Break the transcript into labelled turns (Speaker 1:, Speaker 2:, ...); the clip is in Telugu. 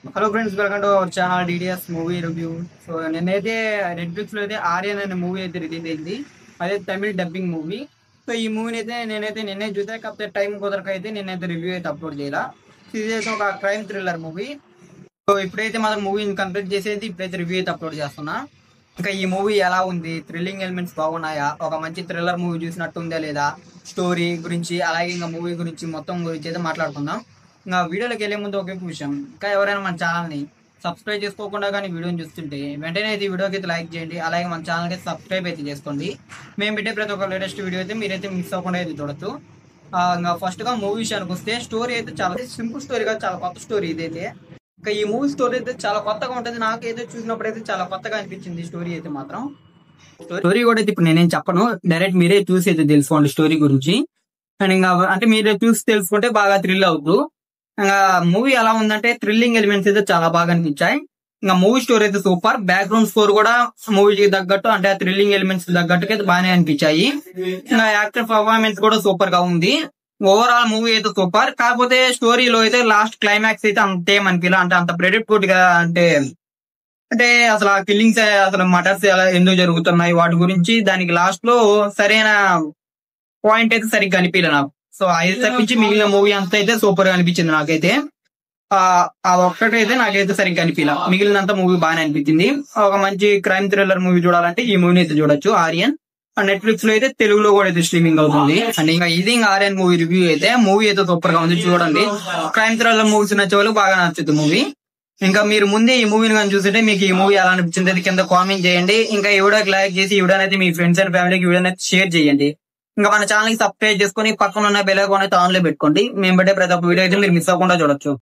Speaker 1: Hello friends, welcome to our channel DDS movie review. So నేనైతే నెట్ఫ్లిక్స్ లో అయితే ఆర్యన్ అనే మూవీ అయితే రిలీజ్ అయింది. అదే తమిళ డబ్బింగ్ మూవీ. సో ఈ మూవీని అయితే నేనైతే నిన్నే చూసా, కాకపోతే టైం కుదరక అయితే నేనైతే రివ్యూ అయితే అప్లోడ్ చేయాల. ఇది అయితే ఒక క్రైమ్ థ్రిల్లర్ మూవీ. సో ఇప్పుడైతే మాత్రం మూవీని కంప్లీట్ చేసేది, ఇప్పుడైతే రివ్యూ అయితే అప్లోడ్ చేస్తున్నా. ఇంకా ఈ మూవీ ఎలా ఉంది, థ్రిల్లింగ్ ఎలిమెంట్స్ బాగున్నాయా, ఒక మంచి థ్రిల్లర్ మూవీ చూసినట్టు ఉందా లేదా, స్టోరీ గురించి అలాగే ఇంకా మూవీ గురించి మొత్తం గురించి అయితే మాట్లాడుకుందాం. ఇంకా వీడియోలోకి వెళ్ళే ముందు ఒకే విషయం, ఇంకా ఎవరైనా మన ఛానల్ని సబ్స్క్రైబ్ చేసుకోకుండా కానీ వీడియోని చూస్తుంటే వెంటనే అయితే ఈ వీడియోకి అయితే లైక్ చేయండి, అలాగే మన ఛానల్కి సబ్స్క్రైబ్ అయితే చేసుకోండి. మేము పెట్టే ప్రతి ఒక్క లేటెస్ట్ వీడియో అయితే మీరైతే మిస్ అవ్వకుండా అయితే చూడొచ్చు. ఇంకా ఫస్ట్గా మూవీ విషయానికి వస్తే, స్టోరీ అయితే చాలా సింపుల్ స్టోరీ కాదు, చాలా కొత్త స్టోరీ ఇదైతే. ఇంకా ఈ మూవీ స్టోరీ అయితే చాలా కొత్తగా ఉంటుంది. నాకైతే చూసినప్పుడు అయితే చాలా కొత్తగా అనిపించింది స్టోరీ అయితే మాత్రం. స్టోరీ కూడా అయితే ఇప్పుడు నేనేం చెప్పను, డైరెక్ట్ మీరే చూసి అయితే తెలుసుకోండి స్టోరీ గురించి. అండ్ ఇంకా అంటే మీరే చూసి తెలుసుకుంటే బాగా థ్రిల్ అవుతూ. ఇంకా మూవీ ఎలా ఉందంటే, థ్రిల్లింగ్ ఎలిమెంట్స్ అయితే చాలా బాగా అనిపించాయి. ఇంకా మూవీ స్టోరీ అయితే సూపర్, బ్యాక్గ్రౌండ్ స్కోర్ కూడా మూవీకి తగ్గట్టు అంటే ఆ థ్రిల్లింగ్ ఎలిమెంట్స్ తగ్గట్టుగా అయితే బాగానే అనిపించాయి. ఇంకా యాక్టర్ పర్ఫార్మెన్స్ కూడా సూపర్ గా ఉంది. ఓవరాల్ మూవీ అయితే సూపర్. కాకపోతే స్టోరీలో అయితే లాస్ట్ క్లైమాక్స్ అయితే అంతేం అనిపించలే, అంటే అంత ప్రెడిక్ట్ గా అంటే అంటే అసలు ఆ కిల్లింగ్స్ అసలు మర్డర్స్ ఎలా ఎందుకు జరుగుతున్నాయి వాటి గురించి దానికి లాస్ట్ లో సరైన పాయింట్ అయితే సరిగ్గా అనిపించలే నాకు. సో అది తప్పించి మిగిలిన మూవీ అంతా అయితే సూపర్ గా అనిపించింది నాకైతే. ఆ ఒక్కటైతే నాకైతే సరిగ్గా అనిపించలే, మిగిలినంత మూవీ బాగానే అనిపించింది. ఒక మంచి క్రైమ్ థ్రిల్లర్ మూవీ చూడాలంటే ఈ మూవీని అయితే చూడొచ్చు, ఆర్యన్. నెట్ఫ్లిక్స్ లో అయితే తెలుగులో కూడా అయితే స్ట్రీమింగ్ అవుతుంది. అండ్ ఇంకా ఇది ఆర్యన్ మూవీ రివ్యూ అయితే, మూవీ అయితే సూపర్ గా ఉంది, చూడండి. క్రైమ్ థ్రిల్లర్ మూవీస్ నచ్చే వాళ్ళు బాగా నచ్చుతుంది మూవీ. ఇంకా మీరు ముందే ఈ మూవీని కానీ చూస్తుంటే మీకు ఈ మూవీ ఎలా అనిపించింది అది కింద కామెంట్ చేయండి. ఇంకా ఈ వీడియోకి లైక్ చేసి ఈ వీడియోని అయితే మీ ఫ్రెండ్స్ అండ్ ఫ్యామిలీకి వీడియోని అయితే షేర్ చేయండి. ఇంకా మన ఛానల్ కి సబ్స్క్రైబ్ చేసుకుని పక్కన ఉన్న బెల్ ఐకాన్ అయితే ఆన్ లో పెట్టుకోండి. మేము పెట్టే ప్రతి ఒక్క వీడియో అయితే మీరు మిస్ అవ్వకుండా చూడొచ్చు.